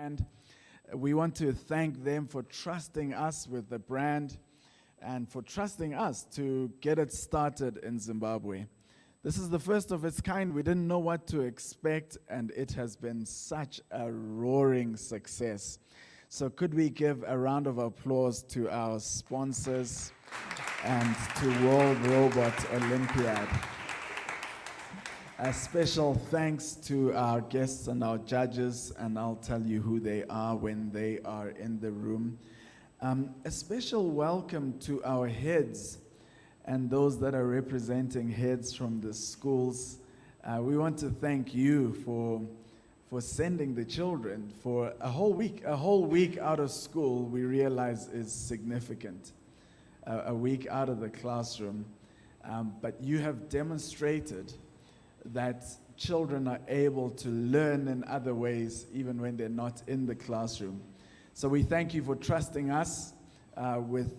And we want to thank them for trusting us with the brand and for trusting us to get it started in Zimbabwe. This is the first of its kind. We didn't know what to expect, and it has been such a roaring success. So could we give a round of applause to our sponsors and to World Robot Olympiad. A special thanks to our guests and our judges, and I'll tell you who they are when they are in the room. A special welcome to our heads and those that are representing heads from the schools. We want to thank you for sending the children for a whole week. A whole week out of school, we realize, is significant. A week out of the classroom. But you have demonstrated that children are able to learn in other ways, even when they're not in the classroom. So we thank you for trusting us with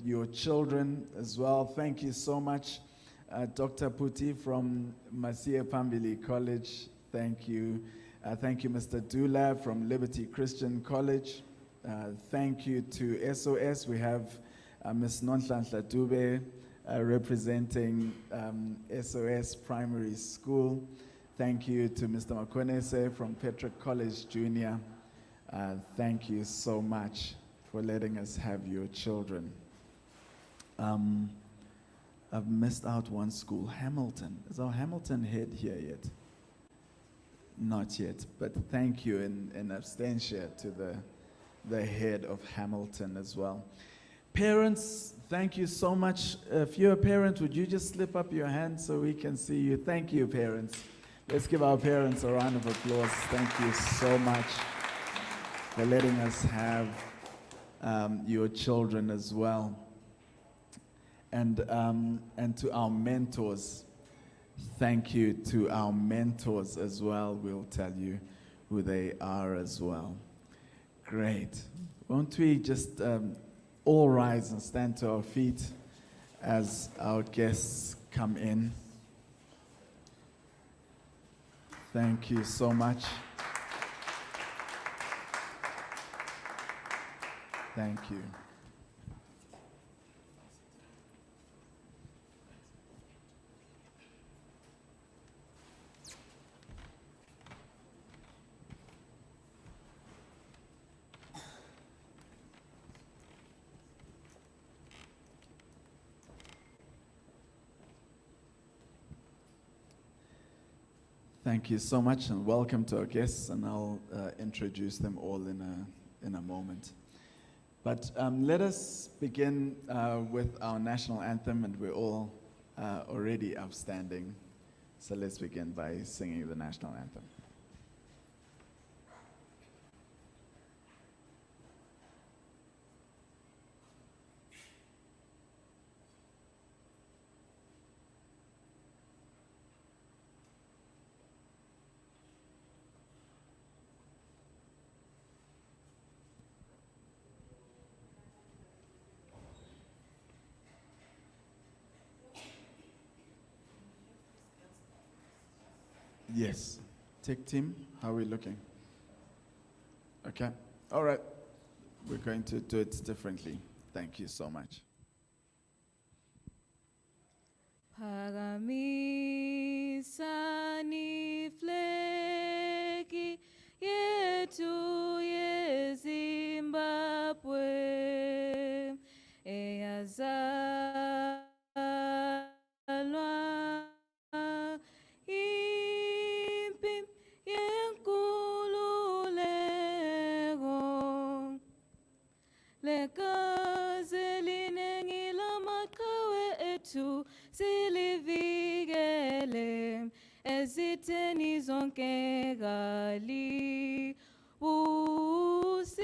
your children as well. Thank you so much, Dr. Puti from Masia Pambili College. Thank you. Thank you, Mr. Dula from Liberty Christian College. Thank you to SOS. We have Ms. Nonhlanhla Dube representing SOS Primary School. Thank you to Mr. Makonese from Petrick College Junior. Thank you so much for letting us have your children. I've missed out one school, Hamilton. Is our Hamilton head here yet? Not yet, but thank you in absentia to the head of Hamilton as well. Parents, thank you so much. If you're a parent, would you just slip up your hand so we can see you? Thank you, parents. Let's give our parents a round of applause. Thank you so much for letting us have your children as well. And to our mentors, thank you to our mentors as well. We'll tell you who they are as well. Great. Won't we just all rise and stand to our feet as our guests come in? Thank you so much. Thank you. Thank you so much, and welcome to our guests, and I'll introduce them all in a moment. But let us begin with our national anthem, and we're all already upstanding. So let's begin by singing the national anthem. Yes. Tech team, how are we looking? Okay. All right. We're going to do it differently. Thank you so much. Phakamisani fleki yetu ye Zimbabwe eyazalwa impi yenkululeko lekaze linengi lamaqhawe ethu silivikele ezitheni zonke kali busiswe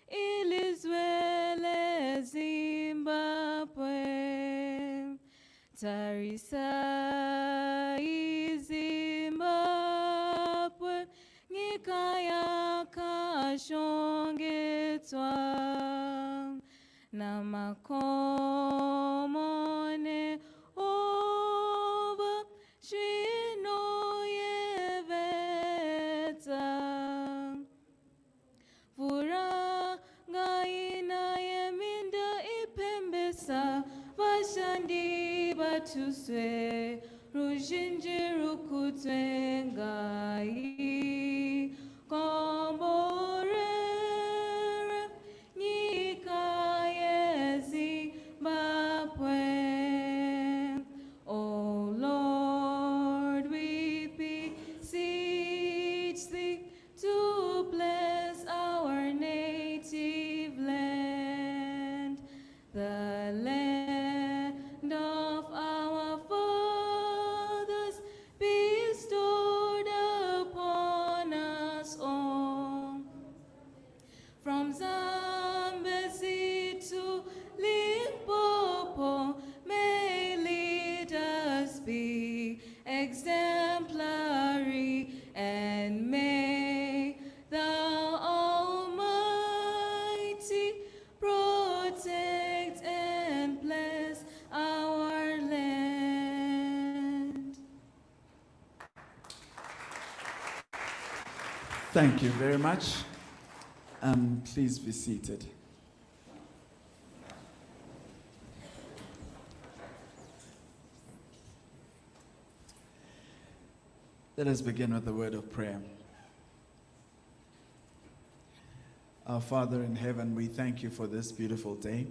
ilizwe leZimbabwe tarisa iZimbabwe ngikaya kashongetswa namakhomone over shino yevetsa sa vashandi batuswe ruzhinji rukutwe ngai komborere nyika yeZimbabwe. O Lord, we beseech thee to bless our native land, the land of our fathers bestowed upon us all. From Zambezi to Limpopo, may leaders be exemplary, and may the Almighty protect and bless our land. Thank you very much. Please be seated. Let us begin with a word of prayer. Our Father in heaven, we thank you for this beautiful day.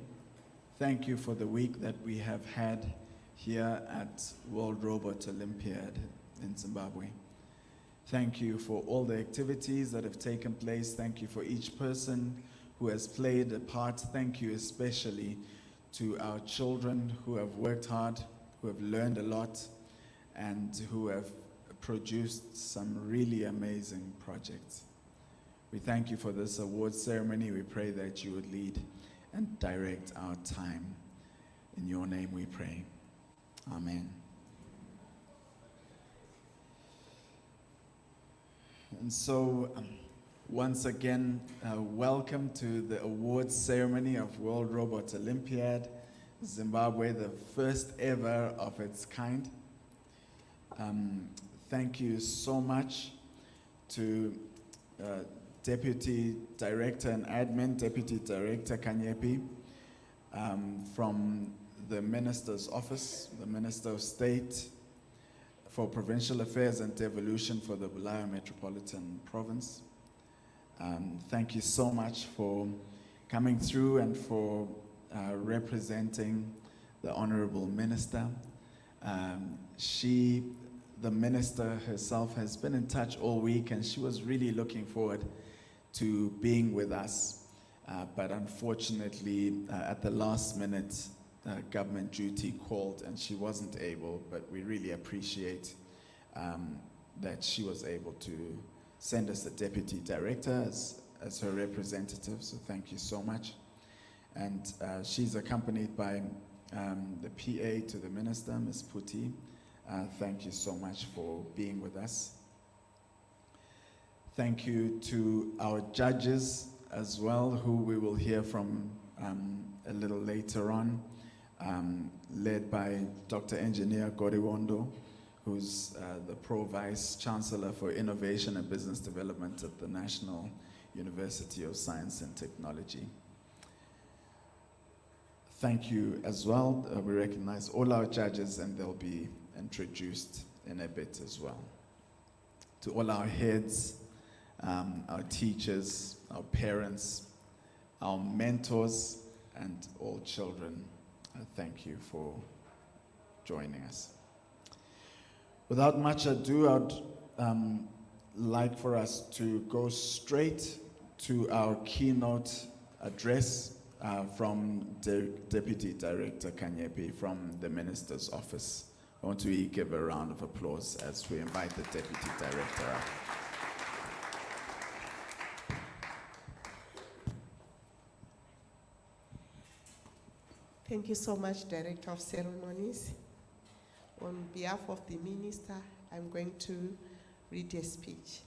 Thank you for the week that we have had here at World Robot Olympiad in Zimbabwe. Thank you for all the activities that have taken place. Thank you for each person who has played a part. Thank you especially to our children who have worked hard, who have learned a lot, and who have produced some really amazing projects. We thank you for this awards ceremony. We pray that you would lead and direct our time. In your name we pray. Amen. And so, once again, welcome to the awards ceremony of World Robot Olympiad, Zimbabwe, the first ever of its kind. Thank you so much to Deputy Director and Admin, Deputy Director Kanyepi, from the Minister's Office, the Minister of State for Provincial Affairs and Devolution for the Bulawayo Metropolitan Province. Thank you so much for coming through and for representing the Honorable Minister. The Minister herself has been in touch all week, and she was really looking forward to being with us. But unfortunately, at the last minute, government duty called and she wasn't able, but we really appreciate that she was able to send us the Deputy Director as her representative, so thank you so much. And she's accompanied by the PA to the Minister, Ms. Puti. Thank you so much for being with us. Thank you to our judges as well, who we will hear from a little later on, led by Dr. Engineer Goriwondo, who's the Pro-Vice Chancellor for Innovation and Business Development at the National University of Science and Technology. Thank you as well. We recognize all our judges, and they'll be introduced in a bit as well. To all our heads, our teachers, our parents, our mentors, and all children, thank you for joining us. Without much ado, I'd like for us to go straight to our keynote address from Deputy Director Kanyepi from the Minister's Office. I want to give a round of applause as we invite the Deputy Director up. Thank you so much, Director of Ceremonies. On behalf of the Minister, I'm going to read a speech.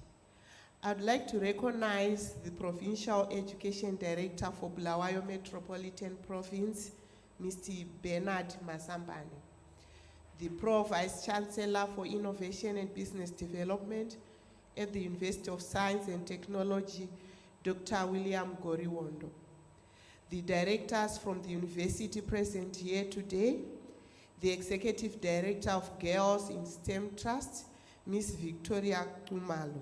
I'd like to recognize the Provincial Education Director for Bulawayo Metropolitan Province, Mr. Bernard Masambane, the Pro-Vice Chancellor for Innovation and Business Development at the University of Science and Technology, Dr. William Goriwondo, the directors from the university present here today, the Executive Director of Girls in STEM Trust, Ms. Victoria Kumalo,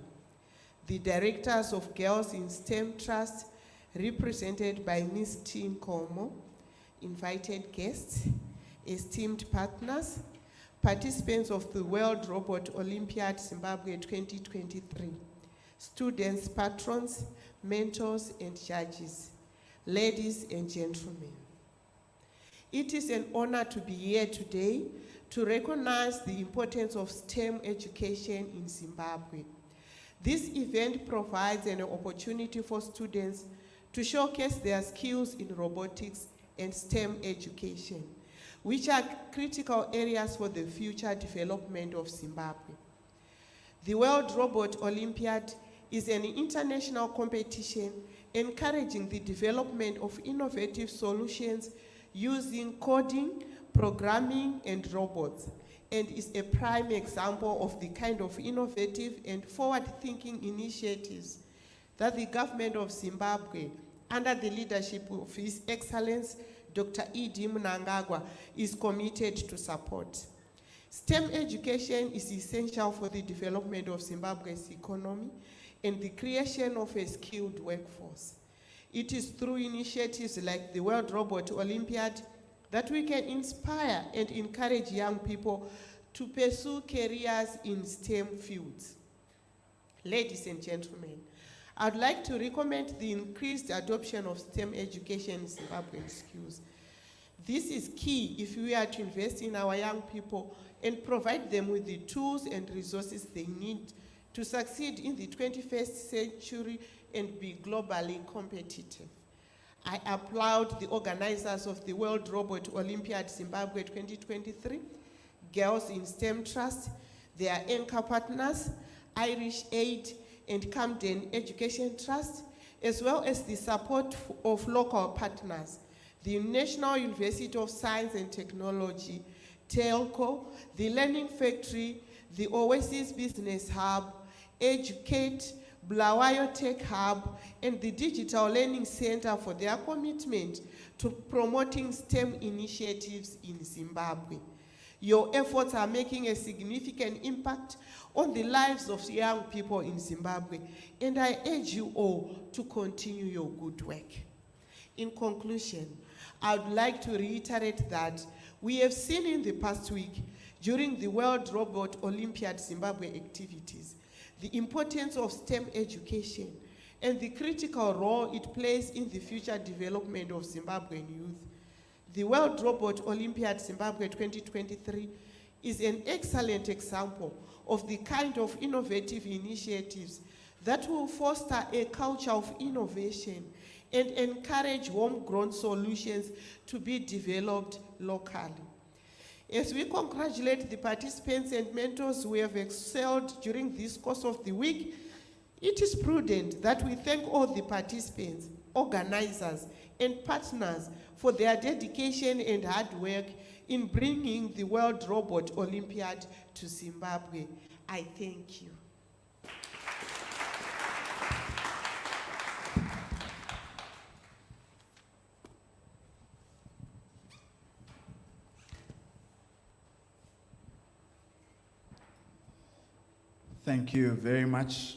the Directors of Girls in STEM Trust, represented by Ms. Tin Komo, invited guests, esteemed partners, participants of the World Robot Olympiad Zimbabwe 2023, students, patrons, mentors, and judges, ladies and gentlemen. It is an honor to be here today to recognize the importance of STEM education in Zimbabwe. This event provides an opportunity for students to showcase their skills in robotics and STEM education, which are critical areas for the future development of Zimbabwe. The World Robot Olympiad is an international competition encouraging the development of innovative solutions using coding, programming, and robots, and is a prime example of the kind of innovative and forward-thinking initiatives that the government of Zimbabwe, under the leadership of His Excellency Dr. E.D. Mnangagwa, is committed to support. STEM education is essential for the development of Zimbabwe's economy and the creation of a skilled workforce. It is through initiatives like the World Robot Olympiad that we can inspire and encourage young people to pursue careers in STEM fields. Ladies and gentlemen, I'd like to recommend the increased adoption of STEM education in Zimbabwean schools. This is key if we are to invest in our young people and provide them with the tools and resources they need to succeed in the 21st century and be globally competitive. I applaud the organizers of the World Robot Olympiad Zimbabwe 2023, Girls in STEM Trust, their anchor partners, Irish Aid and Camden Education Trust, as well as the support of local partners, the National University of Science and Technology, TELCO, the Learning Factory, the Oasis Business Hub, Educate, Bulawayo Tech Hub, and the Digital Learning Center for their commitment to promoting STEM initiatives in Zimbabwe. Your efforts are making a significant impact on the lives of young people in Zimbabwe, and I urge you all to continue your good work. In conclusion, I would like to reiterate that we have seen in the past week, during the World Robot Olympiad Zimbabwe activities, the importance of STEM education and the critical role it plays in the future development of Zimbabwean youth. The World Robot Olympiad Zimbabwe 2023 is an excellent example of the kind of innovative initiatives that will foster a culture of innovation and encourage homegrown solutions to be developed locally. As we congratulate the participants and mentors who have excelled during this course of the week, it is prudent that we thank all the participants, organizers, and partners for their dedication and hard work in bringing the World Robot Olympiad to Zimbabwe. I thank you. Thank you very much,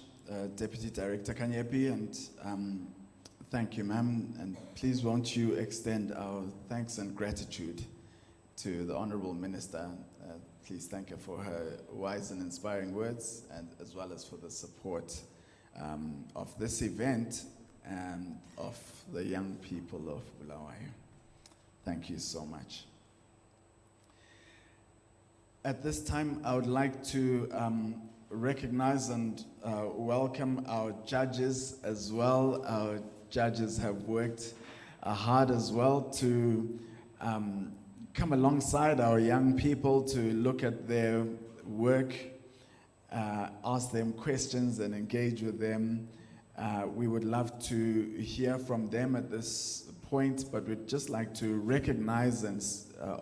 Deputy Director Kanyepi, and thank you, ma'am. And please won't you extend our thanks and gratitude to the Honorable Minister. Please thank her for her wise and inspiring words, and as well as for the support of this event and of the young people of Bulawayo. Thank you so much. At this time, I would like to recognize and welcome our judges as well. Our judges have worked hard as well to come alongside our young people to look at their work, ask them questions and engage with them. We would love to hear from them at this point, but we'd just like to recognize and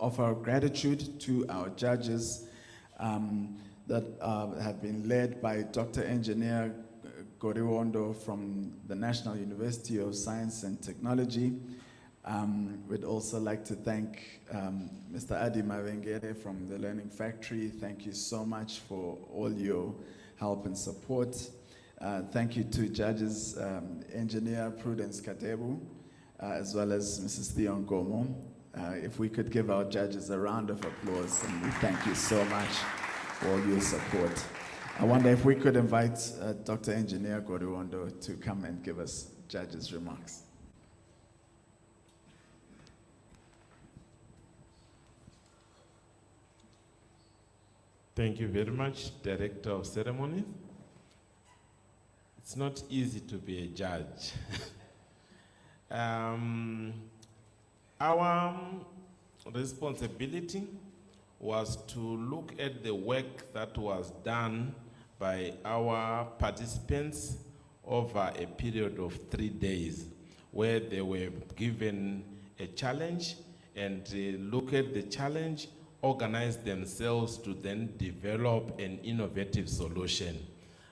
offer our gratitude to our judges that have been led by Dr. Engineer Goriwondo from the National University of Science and Technology, We'd also like to thank Mr. Adi Mavengere from the Learning Factory. Thank you so much for all your help and support. Thank you to judges, Engineer Prudence Katebu, as well as Mrs. Theon Gomo. If we could give our judges a round of applause, and we thank you so much for all your support. I wonder if we could invite Dr. Engineer Goruondo to come and give us judges' remarks. Thank you very much, Director of Ceremonies. It's not easy to be a judge. Our responsibility was to look at the work that was done by our participants over a period of 3 days, where they were given a challenge and look at the challenge, organize themselves to then develop an innovative solution.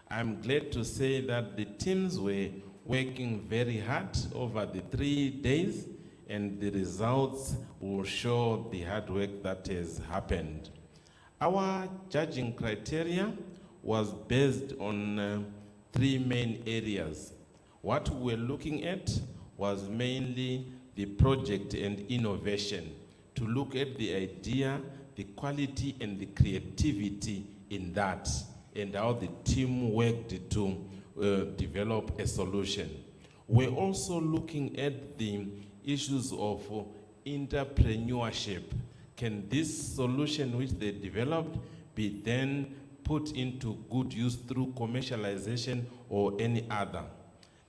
I'm glad to say that the teams were working very hard over the 3 days, and the results will show the hard work that has happened. Our judging criteria was based on 3 main areas. What we were looking at was mainly the project and innovation, to look at the idea, the quality and the creativity in that, and how the team worked to develop a solution. We're also looking at the issues of entrepreneurship. Can this solution which they developed be then put into good use through commercialization or any other?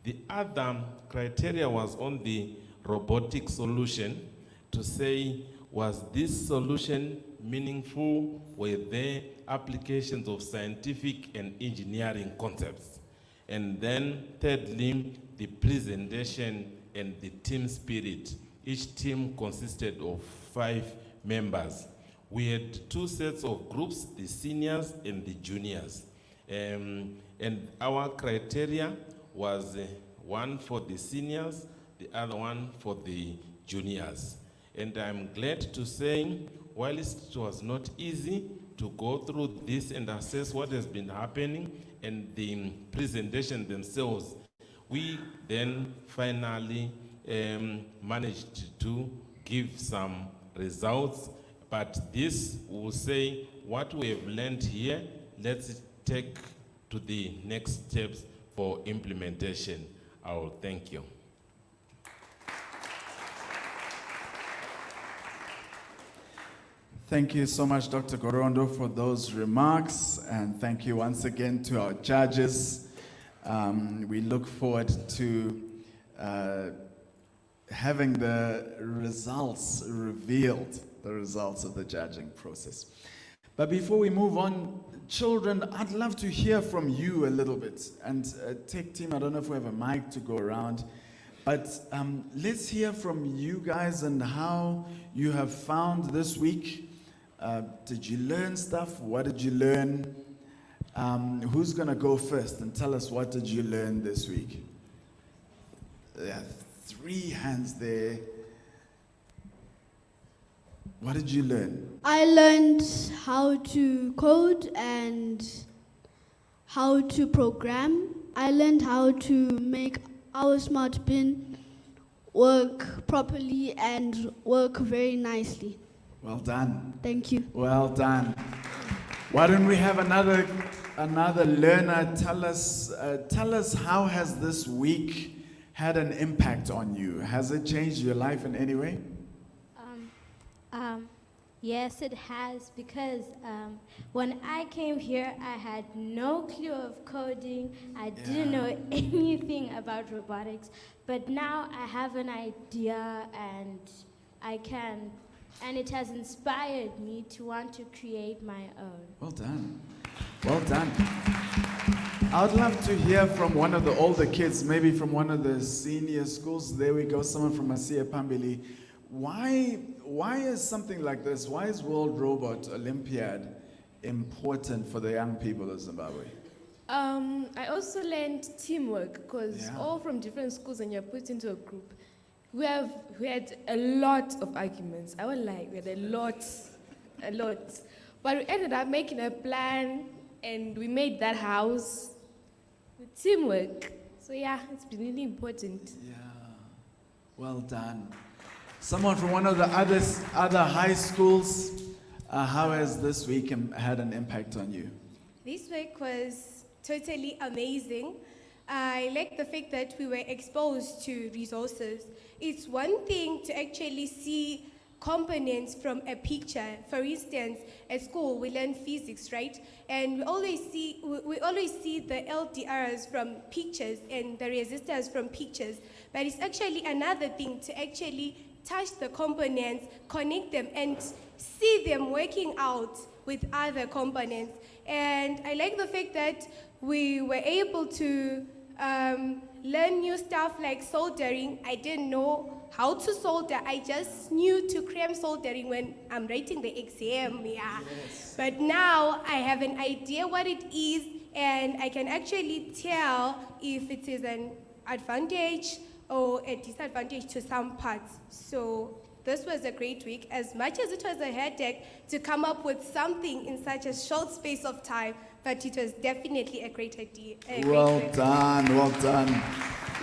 The other criteria was on the robotic solution, to say, was this solution meaningful? Were there applications of scientific and engineering concepts? And then thirdly, the presentation and the team spirit. Each team consisted of 5 members. We had 2 sets of groups, the seniors and the juniors. And our criteria was one for the seniors, the other one for the juniors. And I'm glad to say, while it was not easy to go through this and assess what has been happening and the presentation themselves, we then finally managed to give some results. But this will say, what we have learned here, let's take to the next steps for implementation. I will thank you. Thank you so much, Dr. Gorondo, for those remarks, and thank you once again to our judges. We look forward to having the results revealed, the results of the judging process. But before we move on, children, I'd love to hear from you a little bit. And tech team, I don't know if we have a mic to go around, but let's hear from you guys and how you have found this week. Did you learn stuff? What did you learn? Who's going to go first and tell us what did you learn this week? There are 3 hands there. What did you learn? I learned how to code and how to program. I learned how to make our smart bin work properly and work very nicely. Well done. Thank you. Well done. Why don't we have another learner tell us how has this week had an impact on you? Has it changed your life in any way? Yes, it has, because when I came here, I had no clue of coding. I didn't know anything about robotics, but now I have an idea and I can, and it has inspired me to want to create my own. Well done. Well done. I would love to hear from one of the older kids, maybe from one of the senior schools. There we go, someone from Asia Pambili. Why is something like this, why is World Robot Olympiad important for the young people of Zimbabwe? I also learned teamwork, because all from different schools and you're put into a group. We had a lot of arguments. I won't lie, we had a lot. But we ended up making a plan, and we made that house with teamwork. So yeah, it's been really important. Yeah, well done. Someone from one of the other high schools, how has this week had an impact on you? This week was totally amazing. I like the fact that we were exposed to resources. It's one thing to actually see components from a picture. For instance, at school we learn physics, right? And we always see the LDRs from pictures and the resistors from pictures. But it's actually another thing to actually touch the components, connect them, and see them working out with other components. And I like the fact that we were able to learn new stuff like soldering. I didn't know how to solder. I just knew to cram soldering when I'm writing the exam, yeah. Yes. But now I have an idea what it is, and I can actually tell if it is an advantage or a disadvantage to some parts. So this was a great week. As much as it was a headache to come up with something in such a short space of time, but it was definitely a great idea. Well done, well done.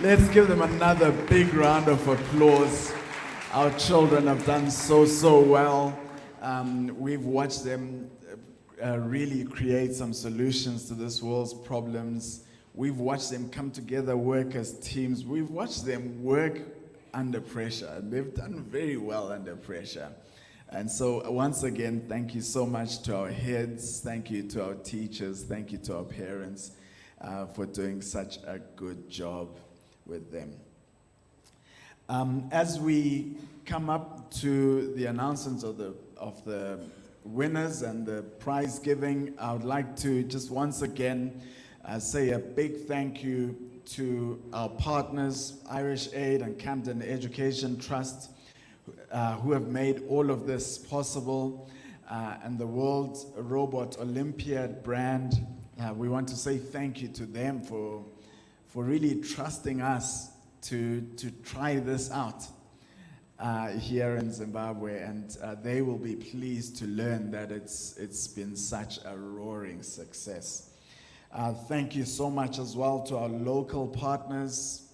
Let's give them another big round of applause. Our children have done so well. We've watched them really create some solutions to this world's problems. We've watched them come together, work as teams. We've watched them work under pressure. They've done very well under pressure. And so once again, thank you so much to our heads, thank you to our teachers, thank you to our parents for doing such a good job with them. As we come up to the announcements of the winners and the prize giving, I would like to just once again say a big thank you to our partners, Irish Aid and Camden Education Trust, who have made all of this possible, and the World Robot Olympiad brand. We want to say thank you to them for really trusting us to try this out here in Zimbabwe, and they will be pleased to learn that it's been such a roaring success. Thank you so much as well to our local partners.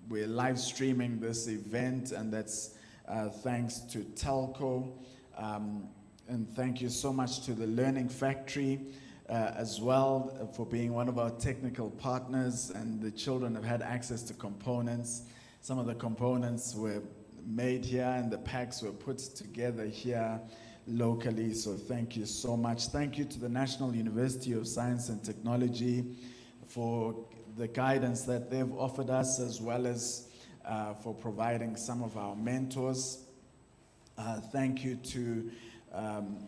We're live streaming this event, and that's thanks to Telco, and thank you so much to the Learning Factory as well for being one of our technical partners, and the children have had access to components. Some of the components were made here and the packs were put together here locally, so thank you so much. Thank you to the National University of Science and Technology for the guidance that they've offered us, as well as for providing some of our mentors. Thank you to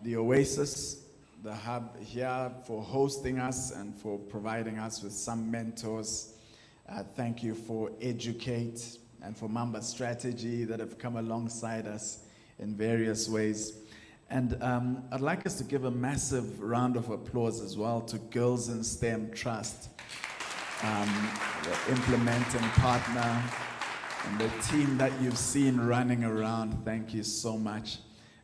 the Oasis, the hub here, for hosting us and for providing us with some mentors. Thank you for Educate and for Mamba Strategy that have come alongside us in various ways. And I'd like us to give a massive round of applause as well to Girls in STEM Trust, the implementing partner, and the team that you've seen running around. Thank you so much.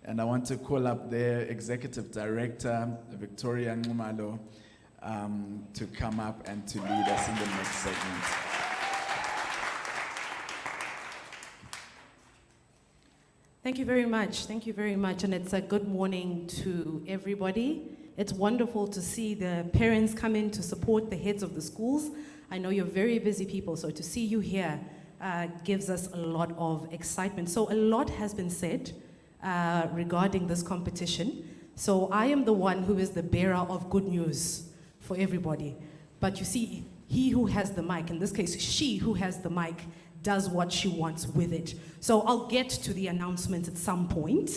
And I want to call up their Executive Director, Victoria Ngumalo, to come up and to lead us in the next segment. Thank you very much. Thank you very much. And it's a good morning to everybody. It's wonderful to see the parents come in to support the heads of the schools. I know you're very busy people, so to see you here gives us a lot of excitement. So a lot has been said regarding this competition. So I am the one who is the bearer of good news for everybody. But you see, he who has the mic, in this case, she who has the mic, does what she wants with it. So I'll get to the announcements at some point.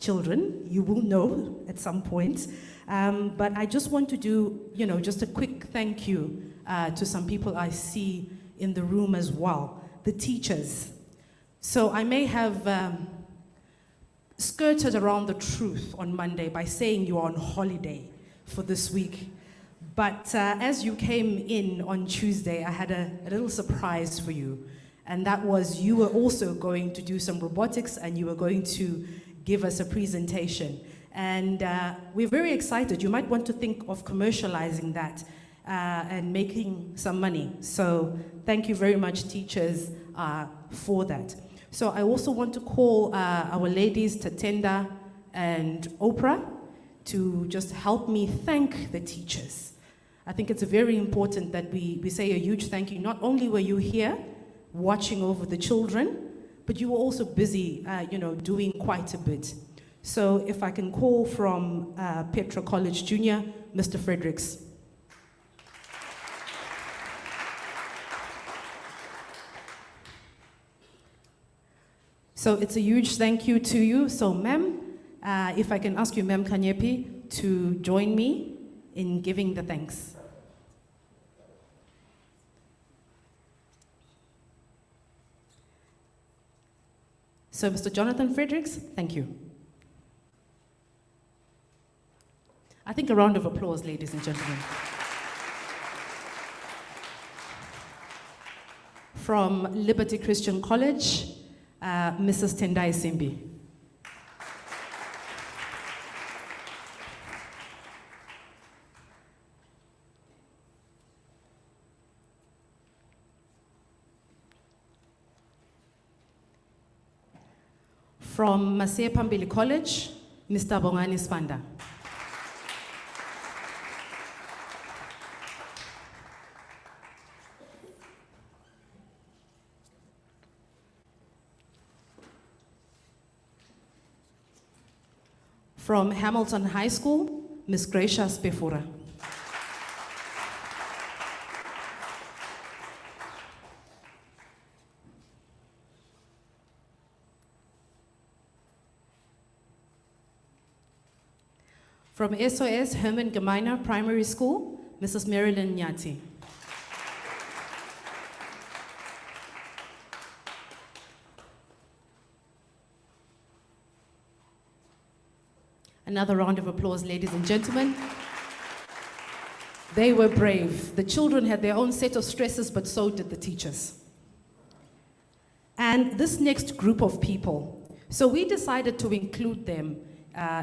Children, you will know at some point. But I just want to do, just a quick thank you to some people I see in the room as well, the teachers. So I may have skirted around the truth on Monday by saying you are on holiday for this week. But as you came in on Tuesday, I had a little surprise for you. And that was you were also going to do some robotics and you were going to give us a presentation. And we're very excited. You might want to think of commercializing that and making some money. So thank you very much, teachers, for that. So I also want to call our ladies, Tatenda and Oprah, to just help me thank the teachers. I think it's very important that we say a huge thank you. Not only were you here watching over the children, but you were also busy, doing quite a bit. So if I can call from Petra College Junior, Mr. Fredericks. So it's a huge thank you to you. So ma'am, if I can ask you, Ma'am Kanyepi, to join me in giving the thanks. So Mr. Jonathan Fredericks, thank you. I think a round of applause, ladies and gentlemen. From Liberty Christian College, Mrs. Tendai Simbi. From Masea Pambili College, Mr. Bongani Spanda. From Hamilton High School, Ms. Gracia Spefura. From SOS Herman Gemeiner Primary School, Mrs. Marilyn Nyati. Another round of applause, ladies and gentlemen. They were brave. The children had their own set of stresses, but so did the teachers. And this next group of people, so we decided to include them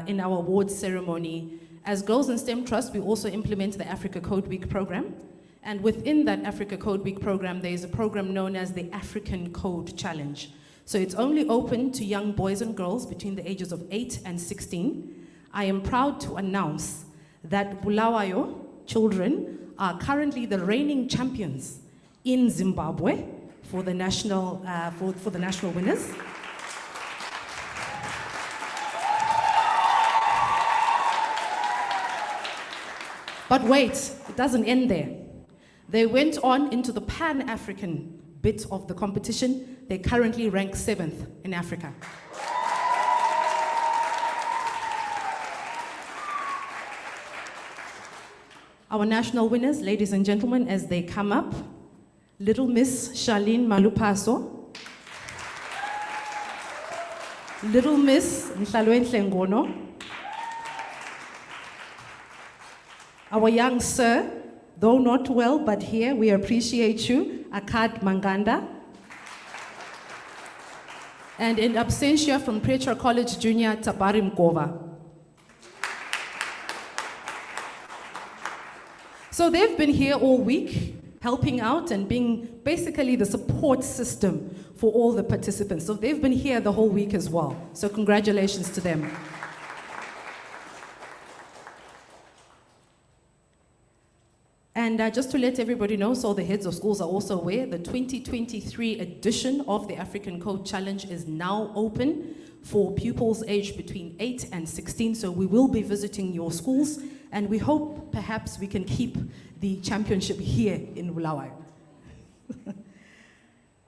in our awards ceremony. As Girls in STEM Trust, we also implement the Africa Code Week program. And within that Africa Code Week program, there is a program known as the African Code Challenge. So it's only open to young boys and girls between the ages of 8 and 16. I am proud to announce that Bulawayo children are currently the reigning champions in Zimbabwe for the national winners. But wait, it doesn't end there. They went on into the Pan-African bit of the competition. They currently rank 7th in Africa. Our national winners, ladies and gentlemen, as they come up, Little Miss Charlene Malupaso, Little Miss Nhlalwenhle Ngono, our young sir, though not well, but here, we appreciate you, Akad Manganda, and in absentia from Petra College Junior, Tabari Mkova. So they've been here all week, helping out and being basically the support system for all the participants. So they've been here the whole week as well. So congratulations to them. And just to let everybody know, so the heads of schools are also aware, the 2023 edition of the African Code Challenge is now open for pupils aged between 8 and 16. So we will be visiting your schools, and we hope perhaps we can keep the championship here in Bulawayo.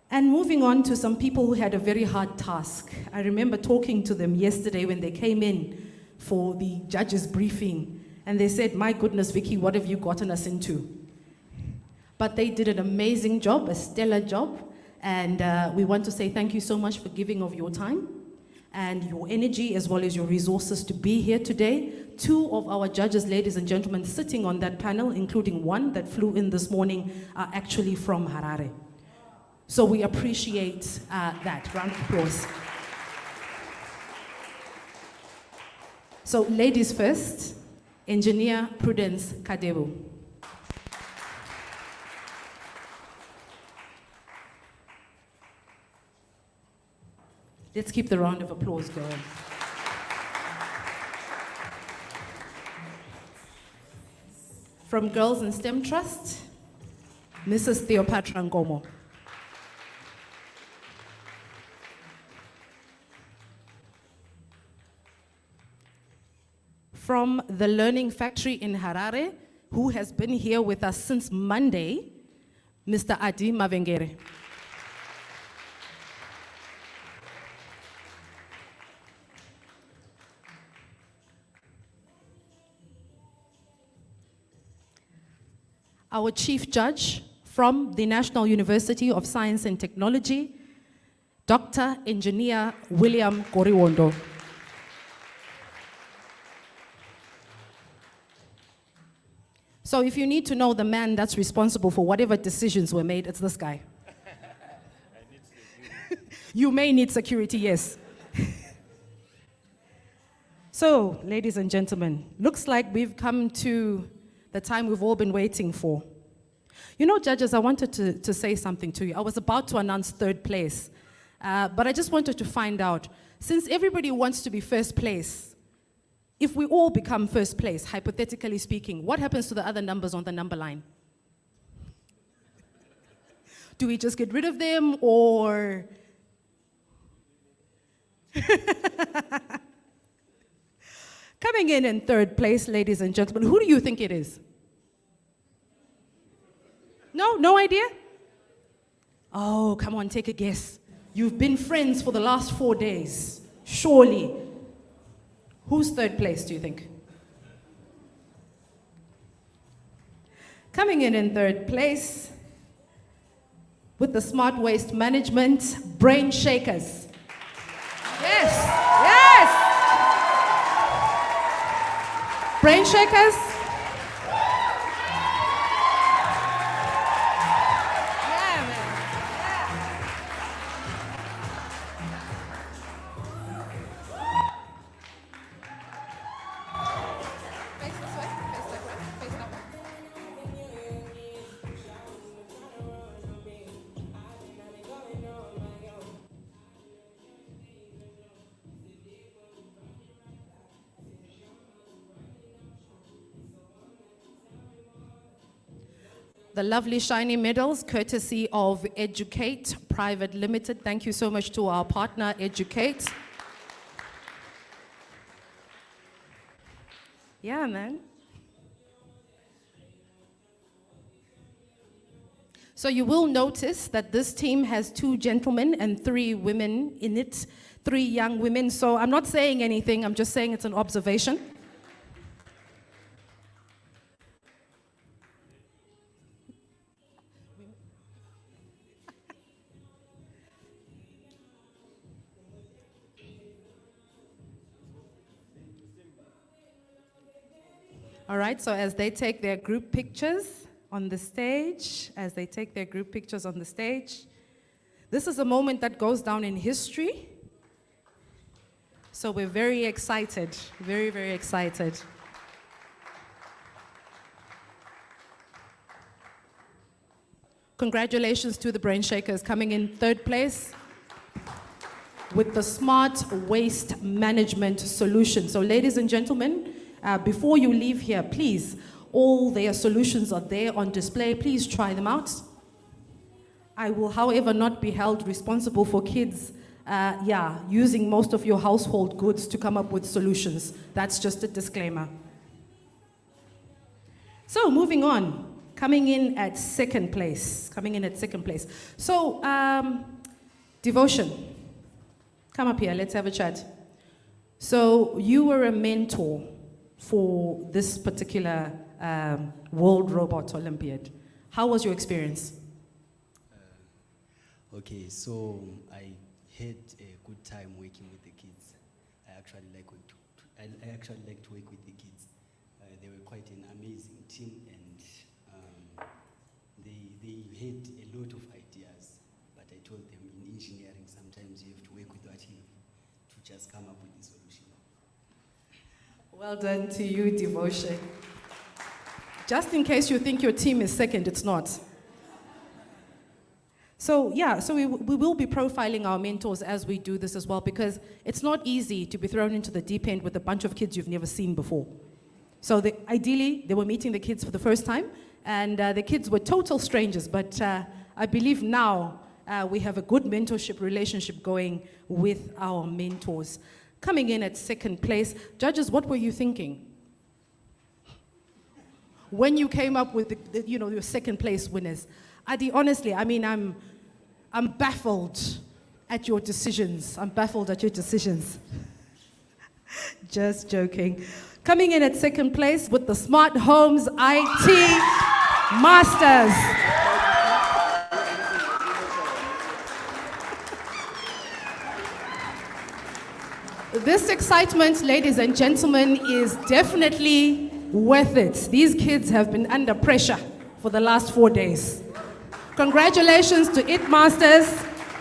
And moving on to some people who had a very hard task. I remember talking to them yesterday when they came in for the judges' briefing, and they said, my goodness, Vicky, what have you gotten us into? But they did an amazing job, a stellar job, and we want to say thank you so much for giving of your time and your energy as well as your resources to be here today. 2 of our judges, ladies and gentlemen, sitting on that panel, including one that flew in this morning, are actually from Harare. So we appreciate that. Round of applause. So ladies first, Engineer Prudence Kadebu. Let's keep the round of applause going. From Girls in STEM Trust, Mrs. Theopatra Ngomo. From the Learning Factory in Harare, who has been here with us since Monday, Mr. Adi Mavengere. Our Chief Judge from the National University of Science and Technology, Dr. Engineer William Koriwondo. So if you need to know the man that's responsible for whatever decisions were made, it's this guy. You may need security, yes. So, ladies and gentlemen, looks like we've come to the time we've all been waiting for. You know, judges, I wanted to say something to you. I was about to announce third place, but I just wanted to find out, since everybody wants to be first place, if we all become first place, hypothetically speaking, what happens to the other numbers on the number line? Do we just get rid of them, or? Coming in third place, ladies and gentlemen, who do you think it is? No idea? Oh, come on, take a guess. You've been friends for the last 4 days, surely. Who's third place, do you think? Coming in third place, with the smart waste management, Brain Shakers. Yes, yes! Brain Shakers? The lovely shiny medals, courtesy of Educate Private Limited. Thank you so much to our partner, Educate. Yeah, man. So you will notice that this team has 2 gentlemen and 3 women in it, 3 young women. So I'm not saying anything, I'm just saying it's an observation. All right, so as they take their group pictures on the stage, this is a moment that goes down in history. So we're very excited, very, very excited. Congratulations to the Brain Shakers coming in third place with the Smart Waste Management Solution. So ladies and gentlemen, before you leave here, please, all their solutions are there on display. Please try them out. I will, however, not be held responsible for kids using most of your household goods to come up with solutions. That's just a disclaimer. So moving on, coming in at second place. So, Devotion, come up here, let's have a chat. So you were a mentor for this particular World Robot Olympiad. How was your experience? Okay, so I had a good time working with the kids. I actually like to work with the kids. They were quite an amazing team, and they had a lot of ideas, but told them in engineering, sometimes you have to work with what you have to just come up with the solution. Well done to you, Devotion. Just in case you think your team is second, it's not. So we will be profiling our mentors as we do this as well, because it's not easy to be thrown into the deep end with a bunch of kids you've never seen before. So ideally, they were meeting the kids for the first time, and the kids were total strangers, but I believe now we have a good mentorship relationship going with our mentors. Coming in at second place, judges, what were you thinking when you came up with your second place winners? Adi, honestly, I mean, I'm baffled at your decisions. I'm baffled at your decisions. Just joking. Coming in at second place with the Smart Homes IT Masters. This excitement, ladies and gentlemen, is definitely worth it. These kids have been under pressure for the last 4 days. Congratulations to IT Masters.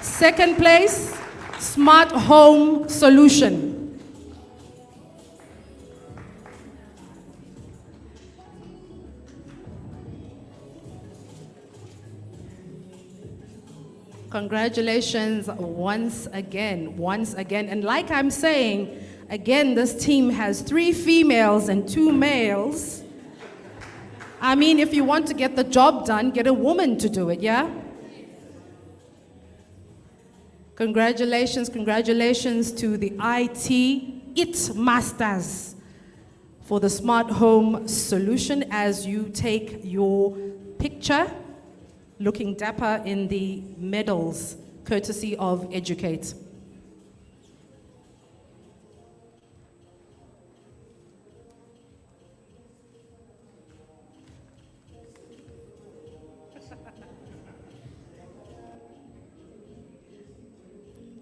Second place, Smart Home Solution. Congratulations once again. And like I'm saying, again, this team has 3 females and 2 males. I mean, if you want to get the job done, get a woman to do it, yeah? Congratulations to the IT Masters for the Smart Home Solution as you take your picture, looking dapper in the medals, courtesy of Educate.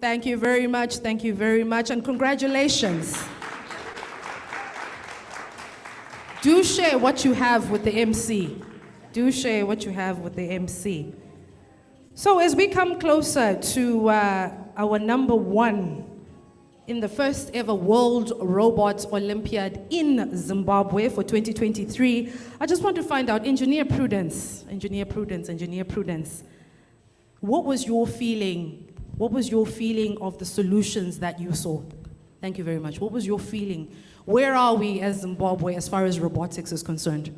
Thank you very much, and congratulations. Do share what you have with the MC. So as we come closer to our number 1 in the first ever World Robot Olympiad in Zimbabwe for 2023, I just want to find out, Engineer Prudence, what was your feeling? What was your feeling of the solutions that you saw? Thank you very much. What was your feeling? Where are we as Zimbabwe as far as robotics is concerned?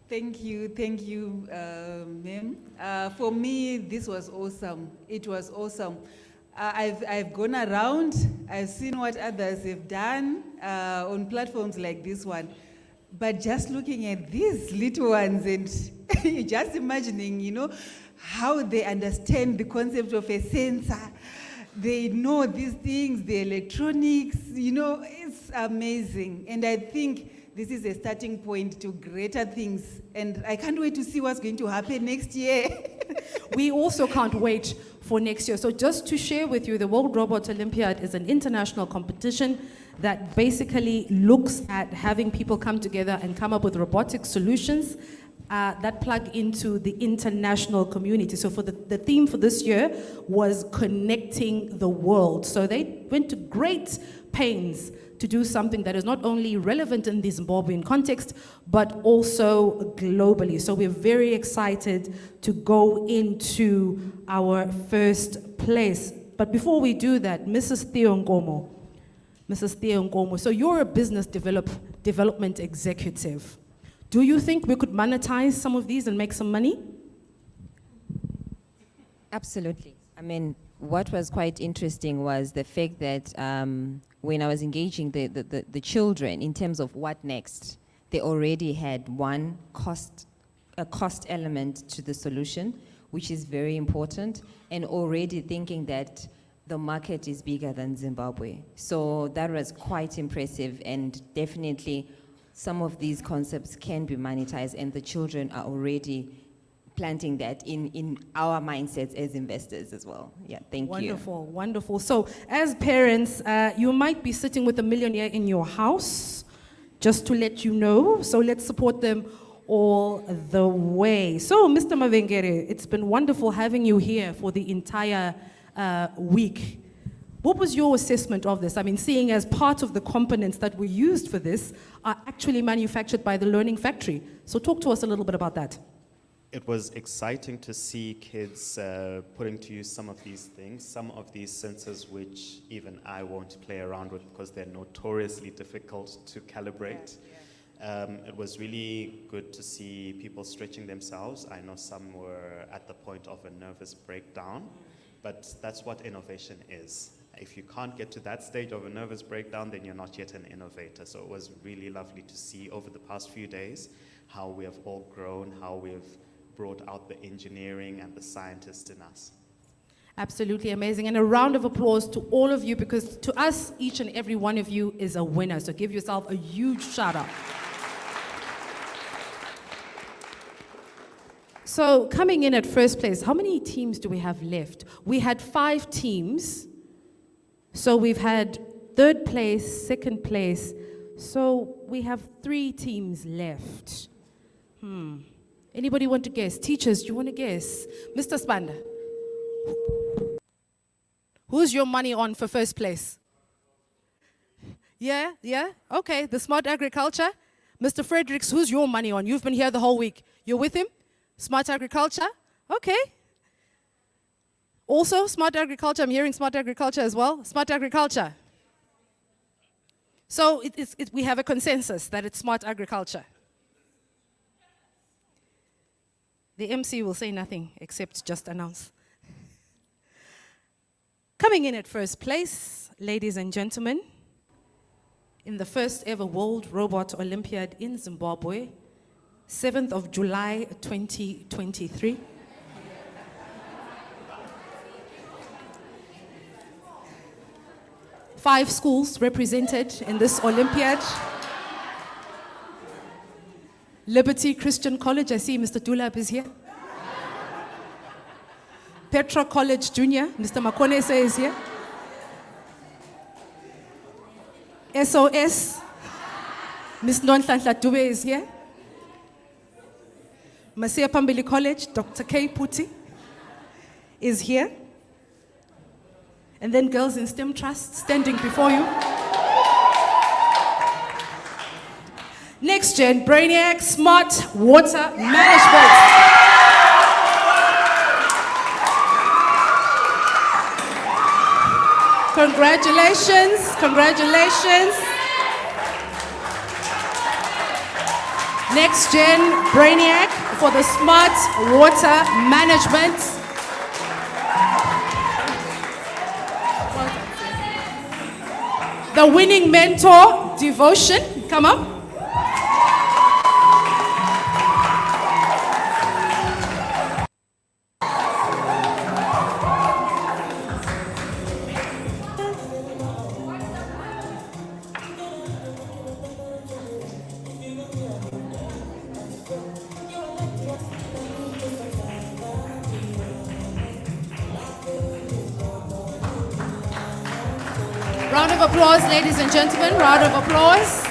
Thank you, ma'am. For me, this was awesome. It was awesome. I've gone around, I've seen what others have done on platforms like this one. But just looking at these little ones and just imagining, how they understand the concept of a sensor. They know these things, the electronics, it's amazing. And I think this is a starting point to greater things. And I can't wait to see what's going to happen next year. We also can't wait for next year. So just to share with you, the World Robot Olympiad is an international competition that basically looks at having people come together and come up with robotic solutions that plug into the international community. So for the theme for this year was connecting the world. So they went to great pains to do something that is not only relevant in the Zimbabwean context, but also globally. So we're very excited to go into our first place. But before we do that, Mrs. Theo Nkomo, so you're a business development executive. Do you think we could monetize some of these and make some money? Absolutely. I mean, what was quite interesting was the fact that when I was engaging the children in terms of what next, they already had a cost element to the solution, which is very important, and already thinking that the market is bigger than Zimbabwe. So that was quite impressive, and definitely some of these concepts can be monetized, and the children are already planting that in our mindsets as investors as well. Yeah, thank you. Wonderful. So as parents, you might be sitting with a millionaire in your house, just to let you know. So let's support them all the way. So, Mr. Mavengere, it's been wonderful having you here for the entire week. What was your assessment of this? I mean, seeing as part of the components that were used for this are actually manufactured by the Learning Factory. So talk to us a little bit about that. It was exciting to see kids putting to use some of these things, some of these sensors which even I won't play around with because they're notoriously difficult to calibrate. It was really good to see people stretching themselves. I know some were at the point of a nervous breakdown, but that's what innovation is. If you can't get to that stage of a nervous breakdown, then you're not yet an innovator. So it was really lovely to see over the past few days how we have all grown, how we've brought out the engineering and the scientists in us. Absolutely amazing. And a round of applause to all of you, because to us, each and every one of you is a winner. So give yourself a huge shout out. So coming in at first place, how many teams do we have left? We had 5 teams. So we've had third place, second place. So we have 3 teams left. Anybody want to guess? Teachers, do you want to guess? Mr. Spanda. Who's your money on for first place? Yeah? Okay, the Smart Agriculture. Mr. Fredericks, who's your money on? You've been here the whole week. You're with him? Smart Agriculture? Okay. Also, Smart Agriculture. I'm hearing Smart Agriculture as well. Smart Agriculture. So we have a consensus that it's Smart Agriculture. The MC will say nothing except just announce. Coming in at first place, ladies and gentlemen, in the first ever World Robot Olympiad in Zimbabwe, 7th of July 2023. Five schools represented in this Olympiad. Liberty Christian College, I see Mr. Dulab is here. Petra College Junior, Mr. Makonese is here. SOS, Ms. Nonhlanhla Dube is here. Masia Pambili College, Dr. K. Puti is here. And then Girls in STEM Trust standing before you. Next Gen Brainiac Smart Water Management. Congratulations, congratulations. Next Gen Brainiac for the Smart Water Management. The winning mentor, Devotion, come up. Round of applause, ladies and gentlemen, round of applause.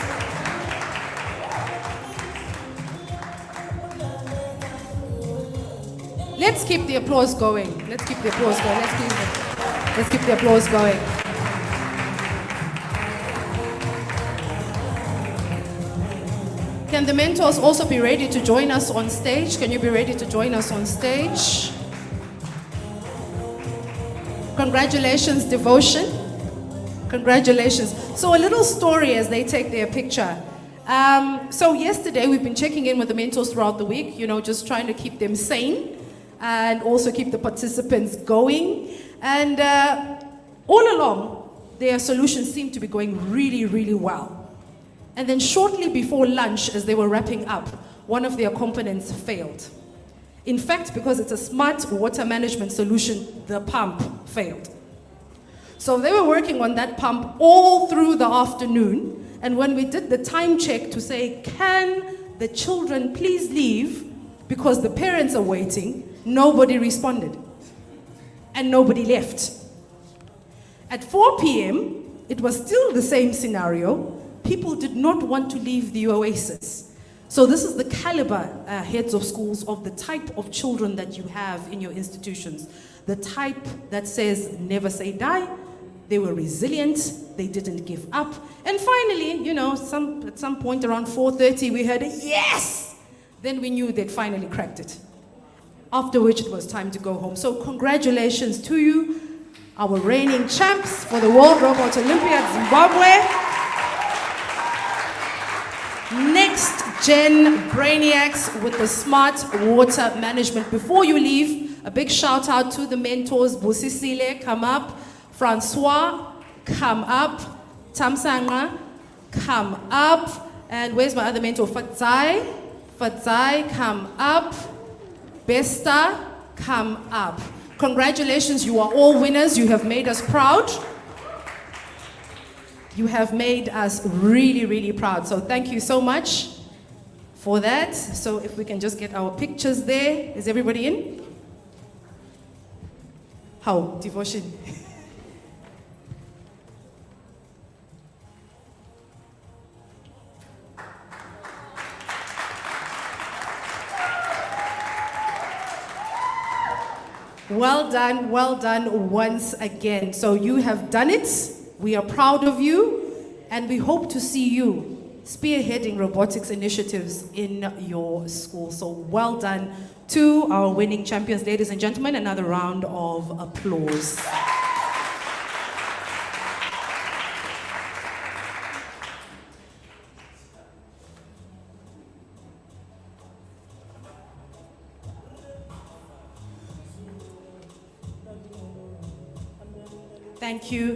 Let's keep the applause going. Let's keep the applause going. Let's keep the applause going. Can the mentors also be ready to join us on stage? Can you be ready to join us on stage? Congratulations, Devotion. Congratulations. So a little story as they take their picture. So yesterday we've been checking in with the mentors throughout the week, just trying to keep them sane and also keep the participants going. And all along, their solutions seemed to be going really, really well. And then shortly before lunch, as they were wrapping up, one of their components failed. In fact, because it's a smart water management solution, the pump failed. So they were working on that pump all through the afternoon. And when we did the time check to say, can the children please leave because the parents are waiting, nobody responded. And nobody left. At 4 p.m., it was still the same scenario. People did not want to leave the oasis. So this is the caliber, heads of schools, of the type of children that you have in your institutions. The type that says, never say die. They were resilient. They didn't give up. And finally, you know, at some point around 4:30, we heard a yes! Then we knew they'd finally cracked it. After which it was time to go home. So congratulations to you, our reigning champs for the World Robot Olympiad Zimbabwe. Next gen brainiacs with the smart water management. Before you leave, a big shout out to the mentors. Busisile, come up. Francois, come up. Tamsanga, come up. And where's my other mentor? Fatzai. Fatzai, come up. Besta, come up. Congratulations, you are all winners. You have made us proud. You have made us really, really proud. So thank you so much for that. So if we can just get our pictures there. Is everybody in? How? Devotion. Well done once again. So you have done it. We are proud of you, and we hope to see you spearheading robotics initiatives in your school. So well done to our winning champions, ladies and gentlemen. Another round of applause.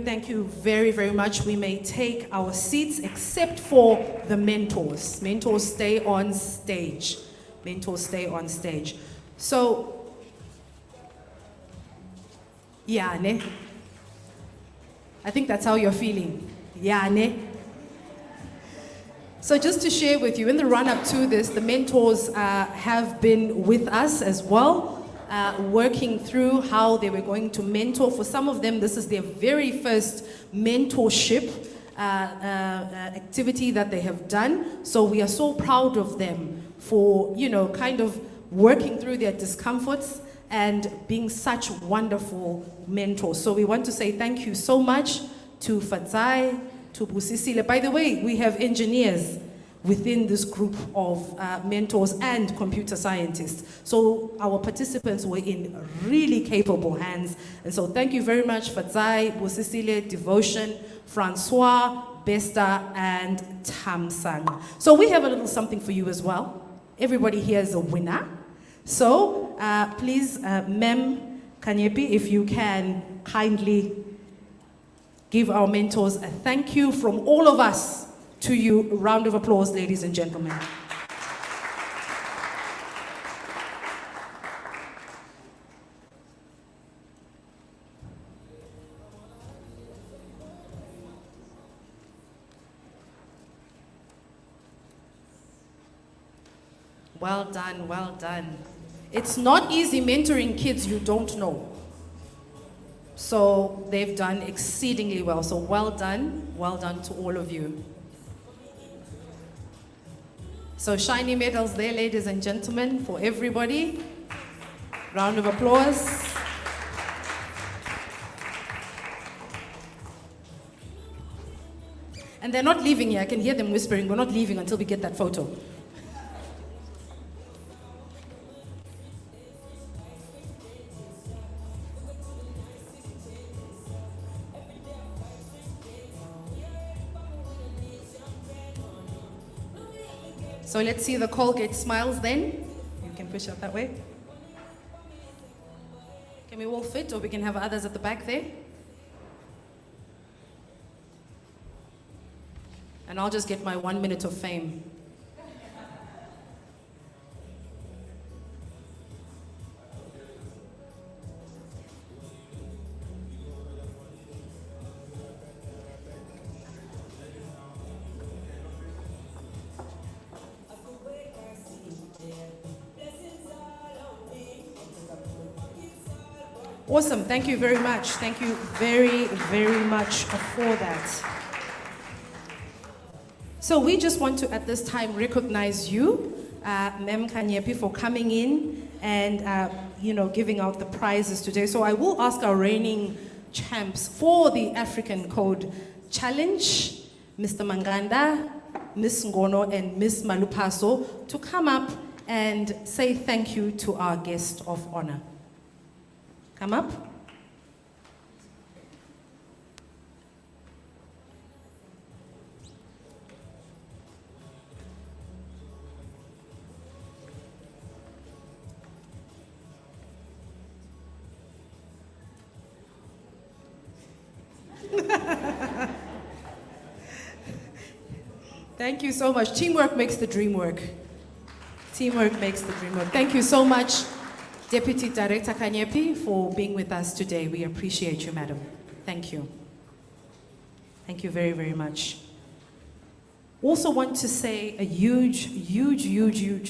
Thank you very, very much. We may take our seats except for the mentors. Mentors stay on stage. Mentors stay on stage. So, yeah, ne? I think that's how you're feeling. Yeah, ne? So just to share with you, in the run-up to this, the mentors have been with us as well. Working through how they were going to mentor. For some of them, this is their very first mentorship activity that they have done. So we are so proud of them for, you know, kind of working through their discomforts and being such wonderful mentors. So we want to say thank you so much to Fatzai, to Busisile. By the way, we have engineers within this group of mentors and computer scientists. So our participants were in really capable hands. And so thank you very much, Fatzai, Busisile, Devotion, Francois, Besta, and Tamsang. So we have a little something for you as well. Everybody here is a winner. So please, Mem Kanyepi, if you can kindly give our mentors a thank you from all of us to you. A round of applause, ladies and gentlemen. Well done, well done. It's not easy mentoring kids you don't know. So they've done exceedingly well. So well done to all of you. So shiny medals there, ladies and gentlemen, for everybody. Round of applause. And they're not leaving here. I can hear them whispering, we're not leaving until we get that photo. So let's see the Colgate smiles then. You can push out that way. Can we all fit, or we can have others at the back there? And I'll just get my 1 minute of fame. Awesome, thank you very much. Thank you very, very much for that. So we just want to, at this time, recognize you, Mem Kanyepi, for coming in and giving out the prizes today. So I will ask our reigning champs for the African Code Challenge, Mr. Manganda, Ms. Ngono, and Ms. Malupaso, to come up and say thank you to our guest of honor. Come up. Thank you so much. Teamwork makes the dream work. Teamwork makes the dream work. Thank you so much, Deputy Director Kanyepi, for being with us today. We appreciate you, madam. Thank you. Thank you very, very much. Also want to say a huge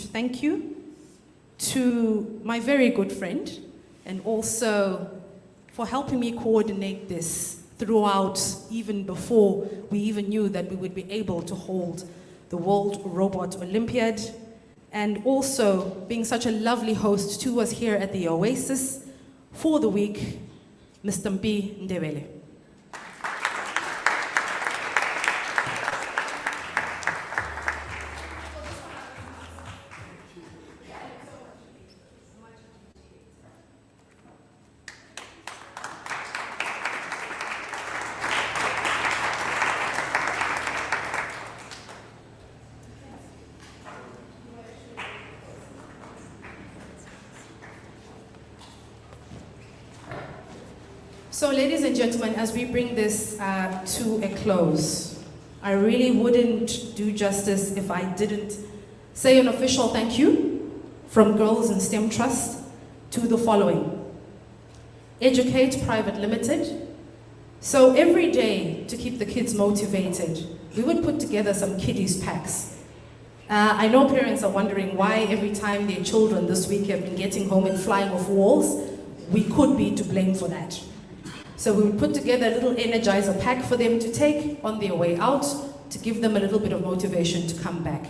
thank you to my very good friend, and also for helping me coordinate this throughout, even before we even knew that we would be able to hold the World Robot Olympiad, and also being such a lovely host to us here at the Oasis for the week, Mr. Mpi Ndebele. So ladies and gentlemen, as we bring this to a close, I really wouldn't do justice if I didn't say an official thank you from Girls in STEM Trust to the following. Educate Private Limited. So every day, to keep the kids motivated, we would put together some kiddies packs. I know parents are wondering why every time their children this week have been getting home and flying off walls. We could be to blame for that. So we would put together a little energizer pack for them to take on their way out to give them a little bit of motivation to come back.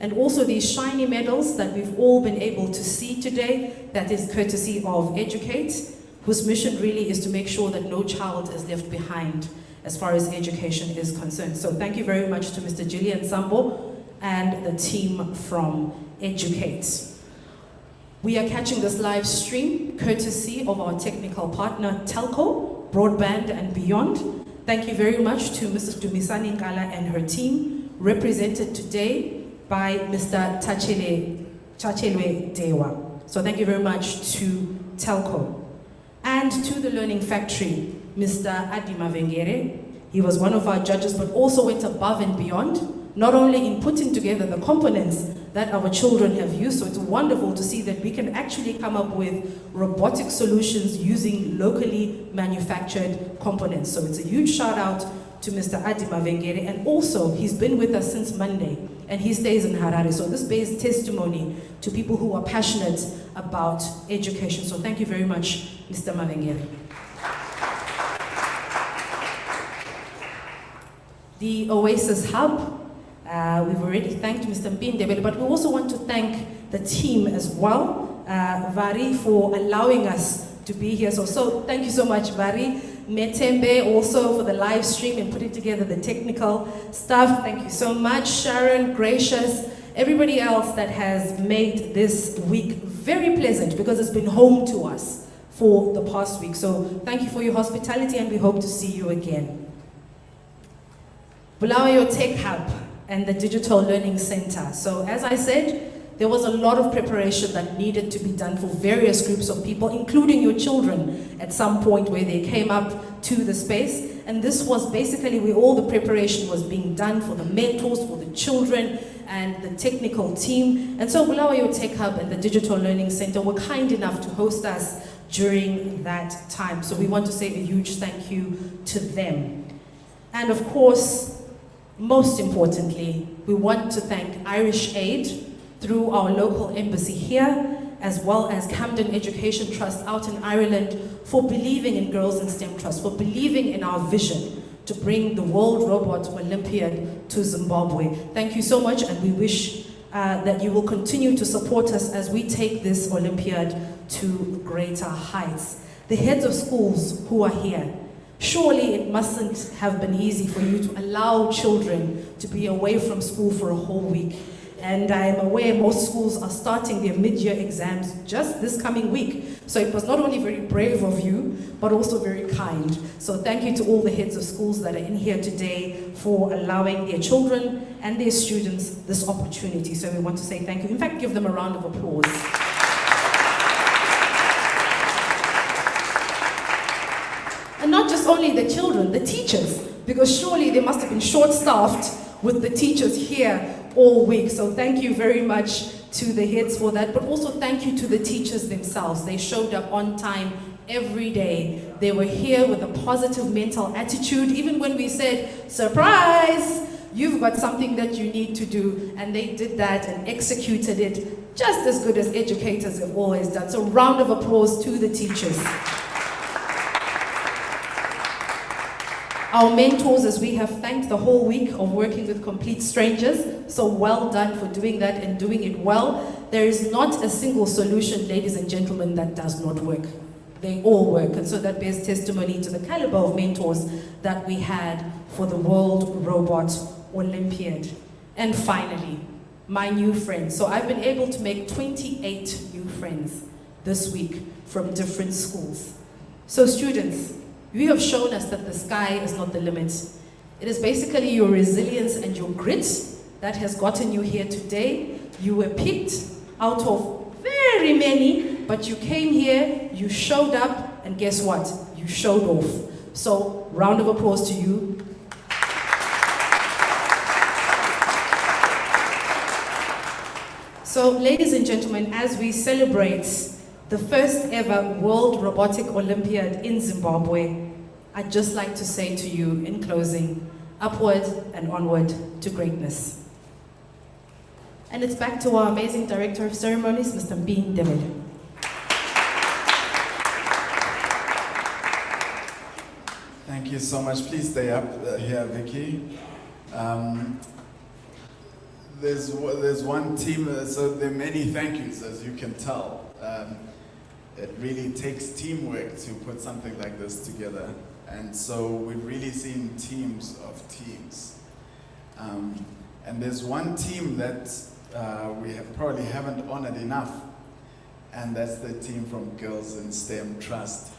And also these shiny medals that we've all been able to see today, that is courtesy of Educate, whose mission really is to make sure that no child is left behind as far as education is concerned. So thank you very much to Mr. Gillian Sambo and the team from Educate. We are catching this live stream courtesy of our technical partner, Telco, Broadband and Beyond. Thank you very much to Mrs. Dumisani Nkala and her team, represented today by Mr. Tachelwe Dewa. So thank you very much to Telco. And to the Learning Factory, Mr. Adi Mavengere. He was one of our judges, but also went above and beyond, not only in putting together the components that our children have used. So it's wonderful to see that we can actually come up with robotic solutions using locally manufactured components. So it's a huge shout out to Mr. Adi Mavengere, and also he's been with us since Monday and he stays in Harare. So this bears testimony to people who are passionate about education. So thank you very much, Mr. Mavengere. The Oasis Hub. We've already thanked Mr. Mpindebele, but we also want to thank the team as well, Vari, for allowing us to be here. So thank you so much, Vari. Metembe also for the live stream and putting together the technical stuff. Thank you so much. Sharon, Gracious, everybody else that has made this week very pleasant, because it's been home to us for the past week. So thank you for your hospitality, and we hope to see you again. Bulawayo Tech Hub and the Digital Learning Center. So as I said, there was a lot of preparation that needed to be done for various groups of people, including your children at some point where they came up to the space. And this was basically where all the preparation was being done for the mentors, for the children, and the technical team. And so Bulawayo Tech Hub and the Digital Learning Center were kind enough to host us during that time. So we want to say a huge thank you to them. And of course, most importantly, we want to thank Irish Aid through our local embassy here, as well as Camden Education Trust out in Ireland, for believing in Girls in STEM Trust, for believing in our vision to bring the World Robot Olympiad to Zimbabwe. Thank you so much, and we wish that you will continue to support us as we take this Olympiad to greater heights. The heads of schools who are here, surely it mustn't have been easy for you to allow children to be away from school for a whole week. And I am aware most schools are starting their mid-year exams just this coming week. So it was not only very brave of you, but also very kind. So thank you to all the heads of schools that are in here today for allowing their children and their students this opportunity. So we want to say thank you. In fact, give them a round of applause. And not just only the children, the teachers, because surely they must have been short-staffed with the teachers here all week. So thank you very much to the heads for that, but also thank you to the teachers themselves. They showed up on time every day. They were here with a positive mental attitude, even when we said, surprise, you've got something that you need to do, and they did that and executed it just as good as educators have always done. So round of applause to the teachers. Our mentors, as we have thanked the whole week of working with complete strangers, so well done for doing that and doing it well. There is not a single solution, ladies and gentlemen, that does not work. They all work, and so that bears testimony to the caliber of mentors that we had for the World Robot Olympiad. And finally, my new friends. So I've been able to make 28 new friends this week from different schools. So students, you have shown us that the sky is not the limit. It is basically your resilience and your grit that has gotten you here today. You were picked out of very many, but you came here, you showed up, and guess what? You showed off. So, round of applause to you. So, ladies and gentlemen, as we celebrate the first ever World Robotic Olympiad in Zimbabwe, I'd just like to say to you in closing, upward and onward to greatness. And it's back to our amazing Director of Ceremonies, Mr. Mbin Devil. Thank you so much. Please stay up here, Vicky. There's one team, so there are many thank yous, as you can tell. It really takes teamwork to put something like this together. And so we've really seen teams of teams. And there's one team that we probably haven't honored enough, and that's the team from Girls in STEM Trust.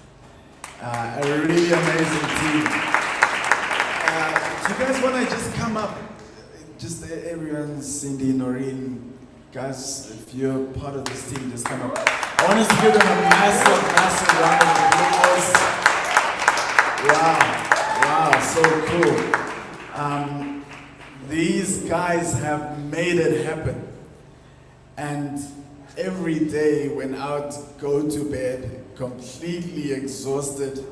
A really amazing team. Do you guys want to just come up? Just everyone, Cindy, Noreen, guys, if you're part of this team, just come up. I want us to give them a massive, massive round of applause. Wow, so cool. These guys have made it happen. And every day when I would go to bed completely exhausted,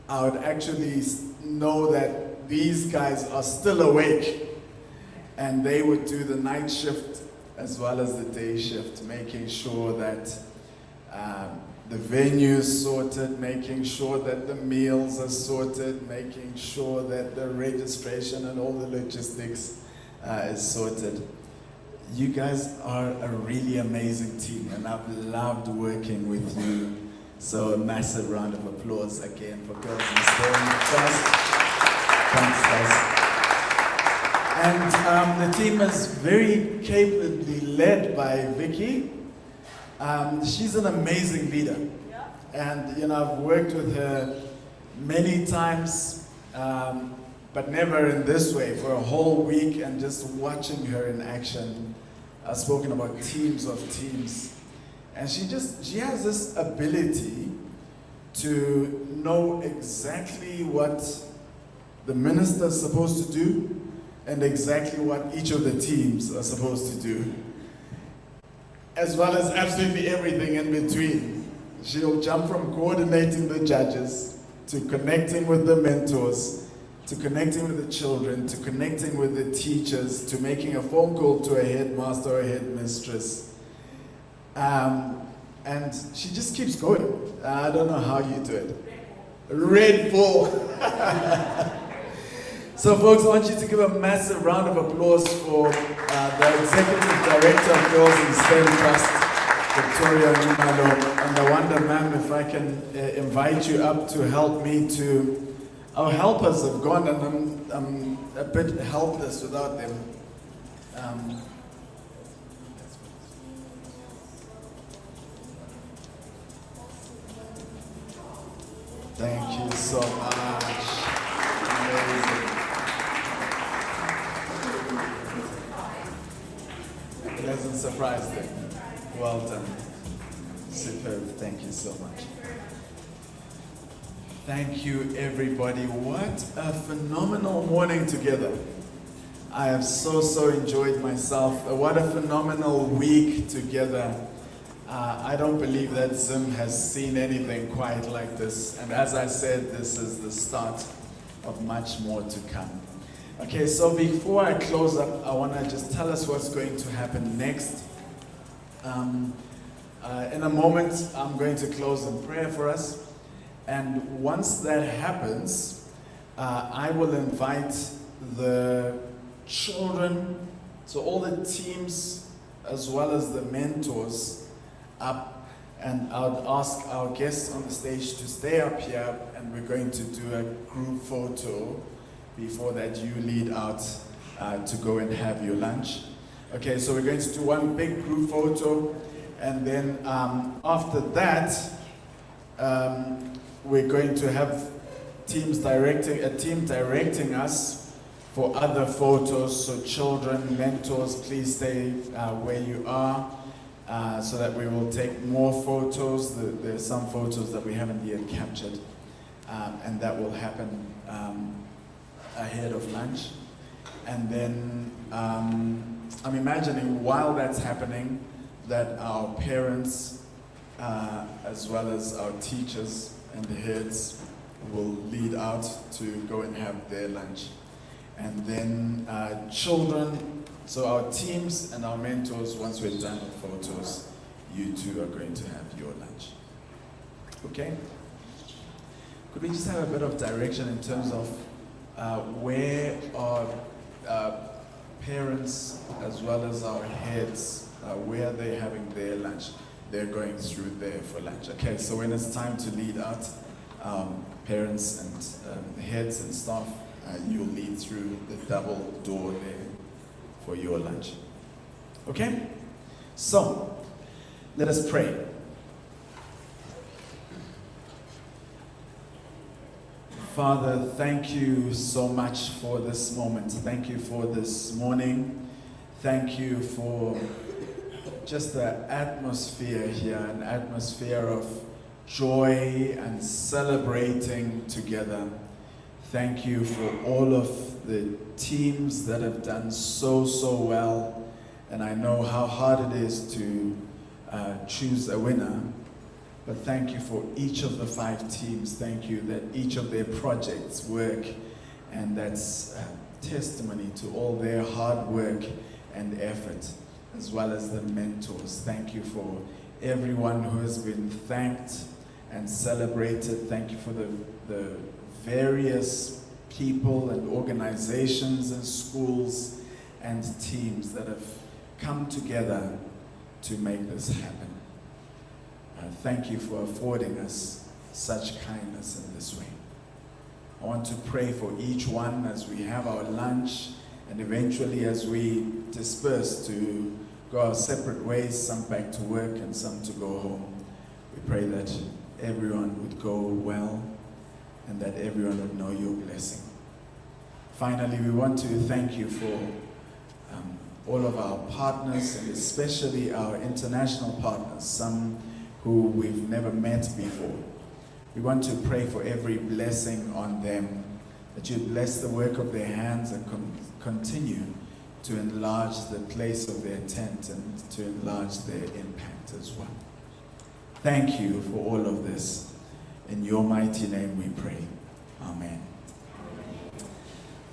I would actually know that these guys are still awake. And they would do the night shift as well as the day shift, making sure that the venue is sorted, making sure that the meals are sorted, making sure that the registration and all the logistics is sorted. You guys are a really amazing team, and I've loved working with you. So a massive round of applause again for Girls in STEM Trust. Thanks, guys. And the team is very capably led by Vicky. She's an amazing leader. And you know, I've worked with her many times, but never in this way, for a whole week, and just watching her in action. I've spoken about teams of teams. And she has this ability to know exactly what the minister is supposed to do, and exactly what each of the teams are supposed to do, as well as absolutely everything in between. She'll jump from coordinating the judges, to connecting with the mentors, to connecting with the children, to connecting with the teachers, to making a phone call to a headmaster or a headmistress. And she just keeps going. I don't know how you do it. Red Bull. So folks, I want you to give a massive round of applause for the Executive Director of Girls in STEM Trust, Victoria Nimalo. And I wonder, ma'am, if I can invite you up to help me to... Our helpers have gone and I'm a bit helpless without them. Thank you so much. Amazing. Pleasant surprise there. Well done. Superb. Thank you so much. Thank you, everybody. What a phenomenal morning together. I have so enjoyed myself. What a phenomenal week together. I don't believe that Zim has seen anything quite like this. And as I said, this is the start of much more to come. Okay, so before I close up, I want to just tell us what's going to happen next. In a moment, I'm going to close in prayer for us. And once that happens, I will invite the children, so all the teams, as well as the mentors, up, and I would ask our guests on the stage to stay up here, and we're going to do a group photo before that you lead out to go and have your lunch. Okay, so we're going to do one big group photo, and then after that, we're going to have a team directing us for other photos. So children, mentors, please stay where you are. So that we will take more photos. There are some photos that we haven't yet captured, and that will happen ahead of lunch. And then I'm imagining while that's happening that our parents, as well as our teachers and the heads, will lead out to go and have their lunch. And then children, so our teams and our mentors, once we're done with photos, you two are going to have your lunch. Okay? Could we just have a bit of direction in terms of where our parents as well as our heads, where are they having their lunch? They're going through there for lunch. Okay, so when it's time to lead out, parents and heads and staff, you'll lead through the double door there for your lunch. Okay? So, let us pray. Father, thank you so much for this moment. Thank you for this morning. Thank you for just the atmosphere here, an atmosphere of joy and celebrating together. Thank you for all of the teams that have done so well. And I know how hard it is to choose a winner. But thank you for each of the 5 teams. Thank you that each of their projects work. And that's testimony to all their hard work and effort, as well as the mentors. Thank you for everyone who has been thanked and celebrated. Thank you for the various people and organizations and schools and teams that have come together to make this happen. Thank you for affording us such kindness in this way. I want to pray for each one as we have our lunch and eventually as we disperse to go our separate ways, some back to work and some to go home. We pray that everyone would go well and that everyone would know your blessing. Finally, we want to thank you for all of our partners and especially our international partners, some who we've never met before. We want to pray for every blessing on them, that you bless the work of their hands and continue to enlarge the place of their tent and to enlarge their impact as well. Thank you for all of this. In your mighty name we pray. Amen.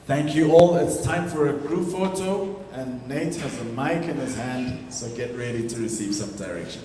Thank you all. It's time for a group photo, and Nate has a mic in his hand, so get ready to receive some direction.